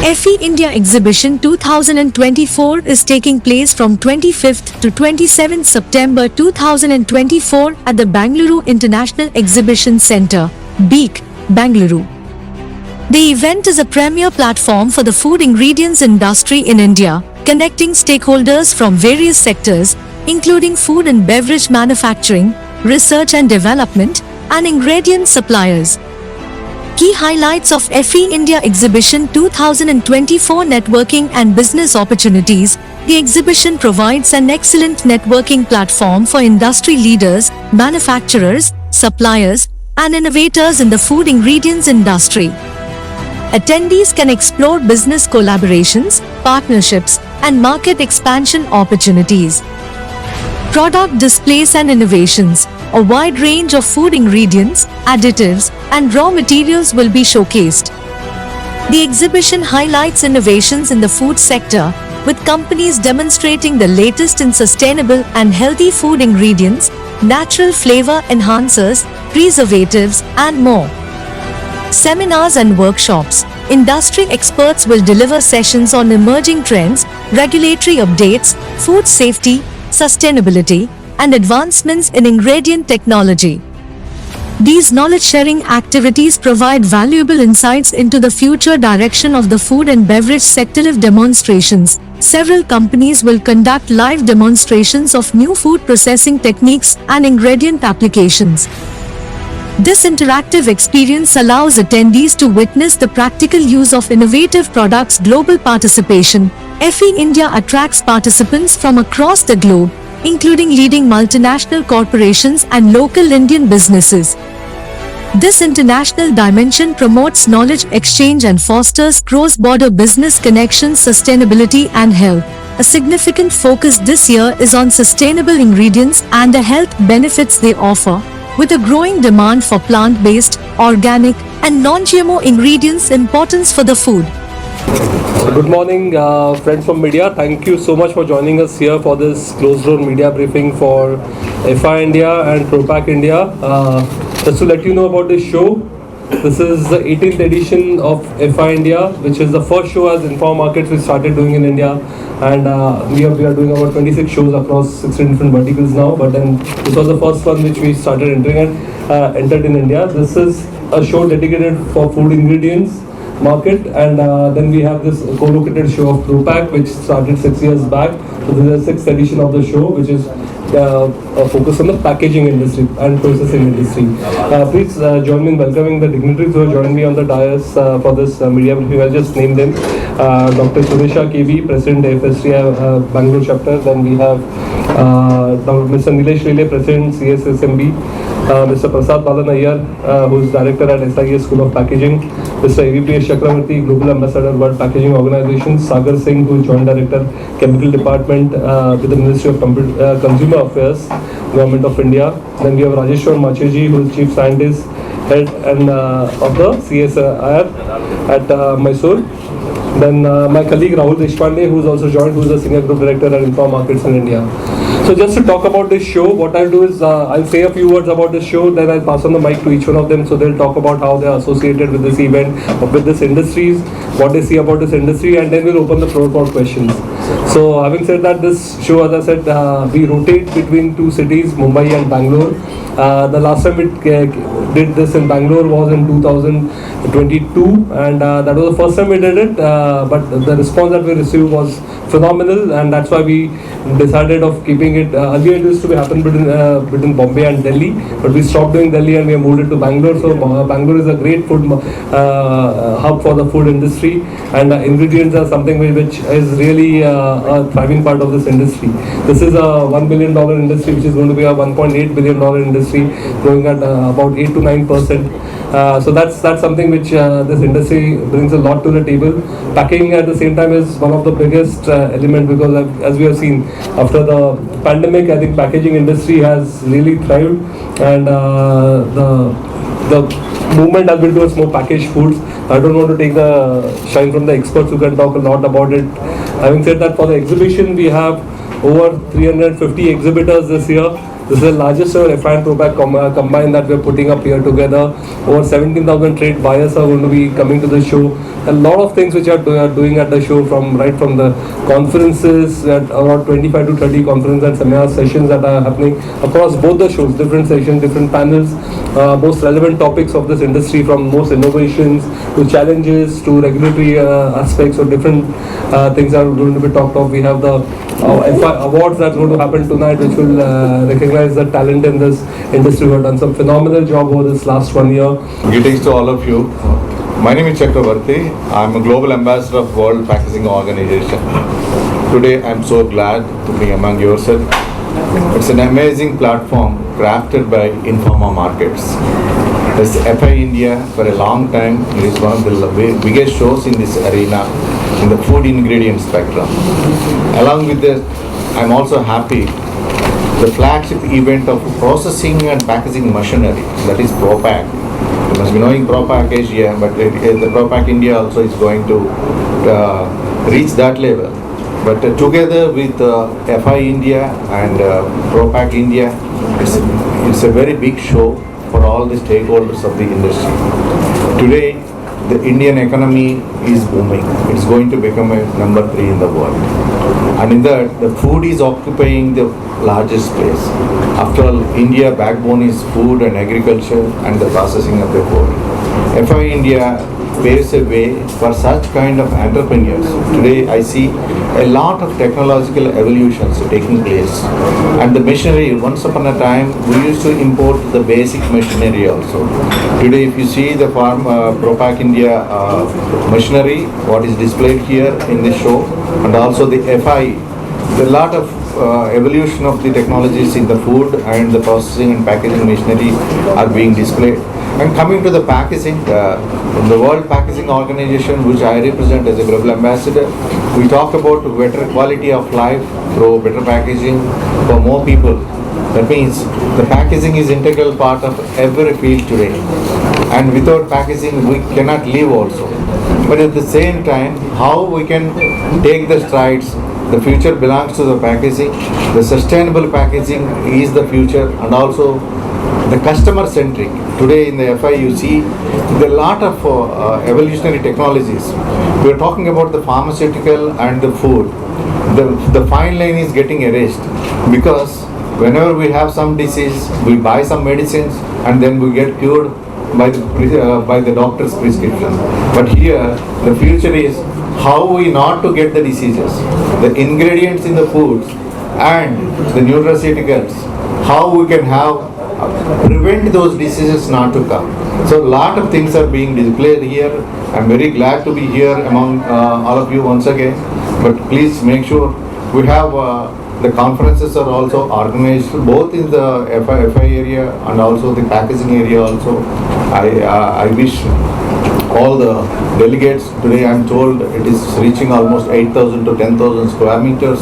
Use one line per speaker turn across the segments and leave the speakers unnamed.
FE India Exhibition 2024 is taking place from 25th to 27th September 2024 at the Bangalore International Exhibition Centre, BEAC, Bangalore. The event is a premier platform for the food ingredients industry in India, connecting stakeholders from various sectors, including food and beverage manufacturing, research and development, and ingredient suppliers. Key highlights of FE India Exhibition 2024 networking and business opportunities. The exhibition provides an excellent networking platform for industry leaders, manufacturers, suppliers, and innovators in the food ingredients industry. Attendees can explore business collaborations, partnerships, and market expansion opportunities. Product displays and innovations. A wide range of food ingredients, additives, and raw materials will be showcased. The exhibition highlights innovations in the food sector, with companies demonstrating the latest in sustainable and healthy food ingredients, natural flavor enhancers, preservatives, and more. Seminars and workshops. Industry experts will deliver sessions on emerging trends, regulatory updates, food safety, sustainability, and advancements in ingredient technology. These knowledge-sharing activities provide valuable insights into the future direction of the food and beverage sector. Live demonstrations. Several companies will conduct live demonstrations of new food processing techniques and ingredient applications. This interactive experience allows attendees to witness the practical use of innovative products. Global participation. FE India attracts participants from across the globe, including leading multinational corporations and local Indian businesses. This international dimension promotes knowledge exchange and fosters cross-border business connections. Sustainability and health. A significant focus this year is on sustainable ingredients and the health benefits they offer, with a growing demand for plant-based, organic, and non-GMO ingredients. Importance for the food.
Good morning, friends from media. Thank you so much for joining us here for this closed-door media briefing for FI India and Propack India. Just to let you know about this show, this is the 18th edition of FI India, which is the first show as Inform Markets we started doing in India, and we are doing about 26 shows across 16 different verticals now. But then this was the first one which we started entered in India. This is a show dedicated for food ingredients market, and then we have this co-located show of Propack, which started 6 years back. So this is the 6th edition of the show, which is focused on the packaging industry and processing industry. Please join me in welcoming the dignitaries who have joined me on the dais for this media briefing. I'll just name them. Dr. Suresha KV, President FSTI Bangalore chapter. Then we have Mr. Nilesh Lele, President CSSMB. Mr. Prasad Balan Iyer, who is Director at SIS School of Packaging. Mr. AVPS Chakravarti, Global Ambassador, World Packaging Organization. Sagar Singh, who is Joint Director, Chemical Department with the Ministry of Consumer Affairs, Government of India. Then we have Rajeshwar Macheji, who is Chief Scientist, Head and of the CSIR at Mysore. Then my colleague Rahul Deshpande, who is also joined, who is the Senior Group Director at Inform Markets in India. So just to talk about this show, what I'll do is I'll say a few words about this show, then I'll pass on the mic to each one of them, so they'll talk about how they are associated with this event, with this industries, what they see about this industry, and then we'll open the floor for questions. So having said that, this show, as I said, we rotate between two cities, Mumbai and Bangalore. The last time we did this in Bangalore was in 2022, and that was the first time we did it, but the response that we received was phenomenal, and that's why we decided of keeping it. Earlier it used to be happen between Bombay and Delhi, but we stopped doing Delhi and we have moved it to Bangalore. So Bangalore is a great food hub for the food industry, and ingredients are something which is really a thriving part of this industry. This is a $1 billion industry, which is going to be a $1.8 billion industry, growing at about 8 to 9%. So that's something which this industry brings a lot to the table. Packaging at the same time is one of the biggest element, because as we have seen after the pandemic, I think packaging industry has really thrived, and the movement has been towards more packaged foods. I don't want to take the shine from the experts who can talk a lot about it. Having said that, for the exhibition we have over 350 exhibitors this year, This is the largest ever FI and ProPack combine that we're putting up here together. Over 17,000 trade buyers are going to be coming to the show. A lot of things which are doing at the show, from the conferences, at around 25 to 30 conference and seminar sessions that are happening across both the shows, different sessions, different panels, most relevant topics of this industry, from most innovations to challenges to regulatory aspects of different things are going to be talked of. We have the FI awards that's going to happen tonight, which will recognize the talent in this industry. We've done some phenomenal job over this last 1 year.
Greetings to all of you. My name is Chakravarti. I'm a global ambassador of World Packaging Organization. Today I'm so glad to be among yourself. It's an amazing platform crafted by Informa Markets. This FI India for a long time is one of the biggest shows in this arena in the food ingredient spectrum. Along with this, I'm also happy the flagship event of processing and packaging machinery, that is ProPack. You must be knowing ProPack Asia, but the ProPack India also is going to reach that level. But together with FI India and ProPack India, it's a very big show for all the stakeholders of the industry. Today, the Indian economy is booming. It's going to become a number 3 in the world. And in that, the food is occupying the largest place. After all, India backbone is food and agriculture and the processing of the food. FI India paves a way for such kind of entrepreneurs. Today I see a lot of technological evolutions taking place. And the machinery, once upon a time, we used to import the basic machinery also. Today if you see the ProPack India machinery, what is displayed here in this show, and also the FI, a lot of evolution of the technologies in the food and the processing and packaging machinery are being displayed. And coming to the packaging, the World Packaging Organization, which I represent as a global ambassador, we talk about better quality of life through better packaging for more people. That means the packaging is integral part of every field today. And without packaging, we cannot live also. But at the same time, how we can take the strides, the future belongs to the packaging. The sustainable packaging is the future, and also the customer centric. Today in the FI you see there are a lot of evolutionary technologies. We are talking about the pharmaceutical and the food. The fine line is getting erased, because whenever we have some disease, we buy some medicines and then we get cured by the doctor's prescription. But here the future is how we not to get the diseases, the ingredients in the foods and the nutraceuticals, how we can have prevent those diseases not to come. So a lot of things are being displayed here. I'm very glad to be here among all of you once again. But please make sure we have the conferences are also organized both in the FI area and also the packaging area also. I wish all the delegates, today I'm told it is reaching almost 8,000 to 10,000 square meters.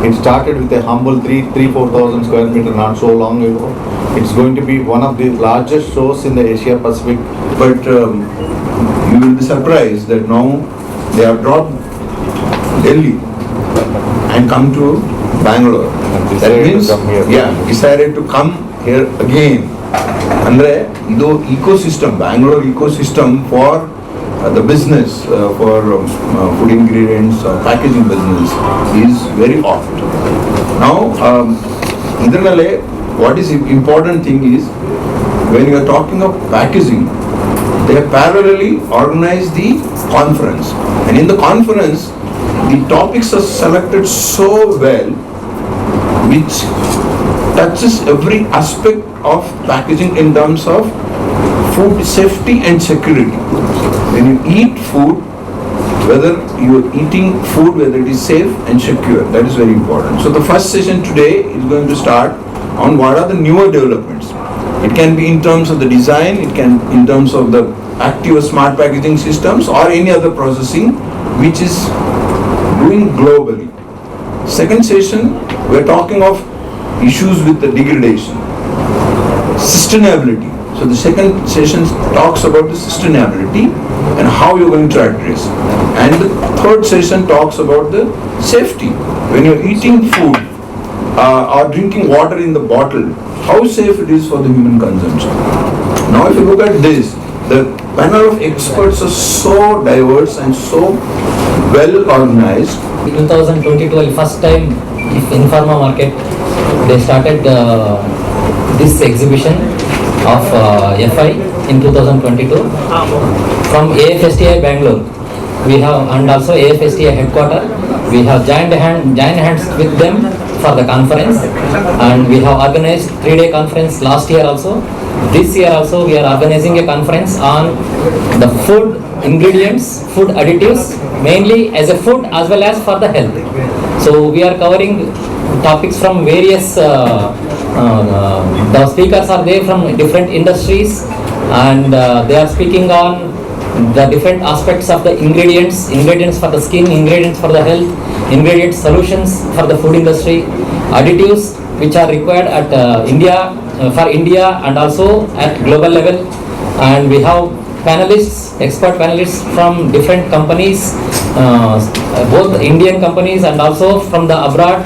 It started with a humble 3,000-4,000 square meter not so long ago. It's going to be one of the largest shows in the Asia Pacific.
But you will be surprised that now they have dropped Delhi and come to Bangalore. That means, decided to come here again. Andre, ಇದು ecosystem, Bangalore ecosystem for the business, for food ingredients, packaging business is very oft. Now, ಇದರಲ್ಲೇ what is important thing is, when you are talking of packaging, they have parallelly organized the conference, and in the conference the topics are selected so well which touches every aspect of packaging in terms of food safety and security. When you eat food, whether you are eating food, whether it is safe and secure, that is very important. So the first session today is going to start on what are the newer developments. It can be in terms of the design, it can in terms of the active smart packaging systems or any other processing which is doing globally. Second session, we are talking of issues with the degradation, sustainability. So the second session talks about the sustainability and how you're going to address. And the third session talks about the safety. When you're eating food, or drinking water in the bottle, how safe it is for the human consumption. Now if you look at this, the panel of experts are so diverse and so well organized.
2022 first time in pharma market they started this exhibition of FI in 2022 from AFSTI Bangalore. We have, and also AFSTI headquarter, we have joined hands with them for the conference, and we have organized 3-day conference last year also. This year also we are organizing a conference on the food ingredients, food additives, mainly as a food as well as for the health. So we are covering topics from various, the speakers are there from different industries, and they are speaking on the different aspects of the ingredients for the skin, ingredients for the health, ingredient solutions for the food industry, additives which are required at for India and also at global level. And we have panelists, expert panelists from different companies, both Indian companies and also from the abroad.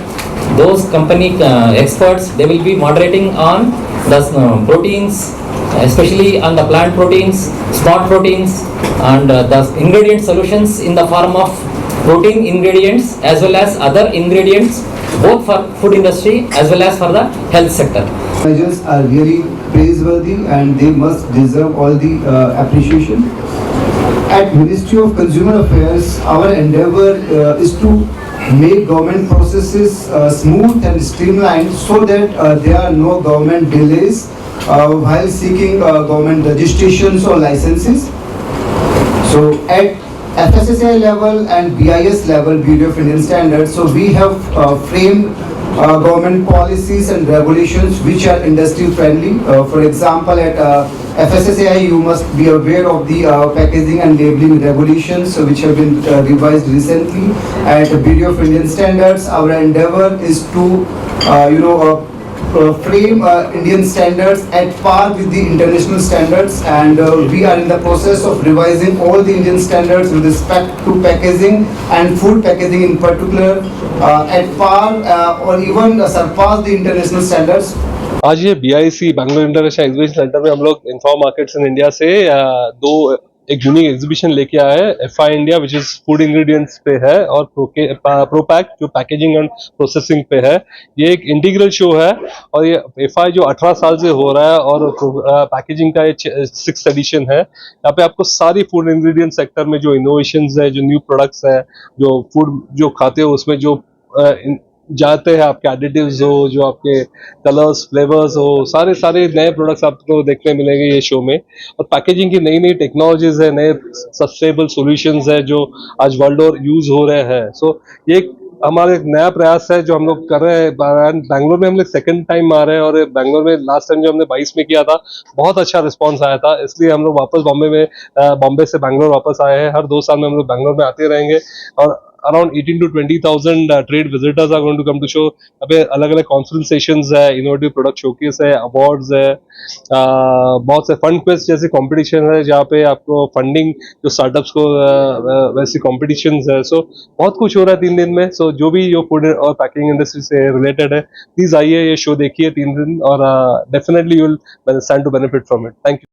Those company experts, they will be moderating on the proteins, especially on the plant proteins, spot proteins, and the ingredient solutions in the form of protein ingredients as well as other ingredients, both for food industry as well as for the health sector.
Measures are really praiseworthy and they must deserve all the appreciation. At Ministry of Consumer Affairs, our endeavor is to make government processes smooth and streamlined so that there are no government delays while seeking government registrations or licenses. So at FSSAI level and BIS level, Bureau of Indian Standards, so we have framed government policies and regulations which are industry friendly. For example, at FSSAI you must be aware of the packaging and labeling regulations which have been revised recently. At Bureau of Indian Standards, our endeavor is to frame Indian standards at par with the international standards, and we are in the process of revising all the Indian standards with respect to packaging and food packaging in particular at par or even surpass the international standards.
आज ये BIC Bangalore international exhibition centre में हम लोग inform markets in India से एक unique exhibition लेके आए हैं। FI India which is food ingredients पे है और प्रोपैक जो पैकेजिंग एंड प्रोसेसिंग पे है। ये एक इंटीग्रल शो है और ये एफआई जो 18 साल से हो रहा है और पैकेजिंग का ये 6th एडिशन है। यहाँ पे आपको सारी फूड इंग्रेडिएंट सेक्टर में जो इनोवेशंस है, जो न्यू प्रोडक्ट्स है, जो फूड जो खाते हो उसमें जो जाते हैं आपके एडिटिव्स हो, जो आपके कलर्स फ्लेवर्स हो, सारे नए प्रोडक्ट्स आपको देखने मिलेंगे ये शो में। और पैकेजिंग की नई टेक्नोलॉजीज है, नए सस्टेनेबल सॉल्यूशंस है जो आज वर्ल्ड ओवर यूज हो रहे हैं। सो ये हमारा एक नया प्रयास है जो हम लोग कर रहे हैं। बैंगलोर में हम लोग सेकंड टाइम आ रहे हैं और बैंगलोर में लास्ट टाइम जो हमने 22 में किया था बहुत अच्छा रिस्पांस आया था, इसलिए हम लोग वापस बॉम्बे से बैंगलोर वापस आए हैं। हर 2 साल में हम लोग बैंगलोर में आते रहेंगे और around 18 to 20,000 trade visitors are going to come to show। यहाँ पे अलग अलग कॉन्फ्रेंस सेशंस है, इनोवेटिव प्रोडक्ट शोकेस है, अवार्ड्स है, बहुत से फंड क्विज जैसे कंपटीशन है जहाँ पे आपको फंडिंग जो स्टार्टअप्स को वैसी कॉम्पिटिशंस है। सो बहुत कुछ हो रहा है 3 दिन में। सो जो भी जो फूड और पैकिंग इंडस्ट्री से रिलेटेड है, प्लीज आइए, ये शो देखिए 3 दिन और definitely you will stand to benefit from it. Thank you.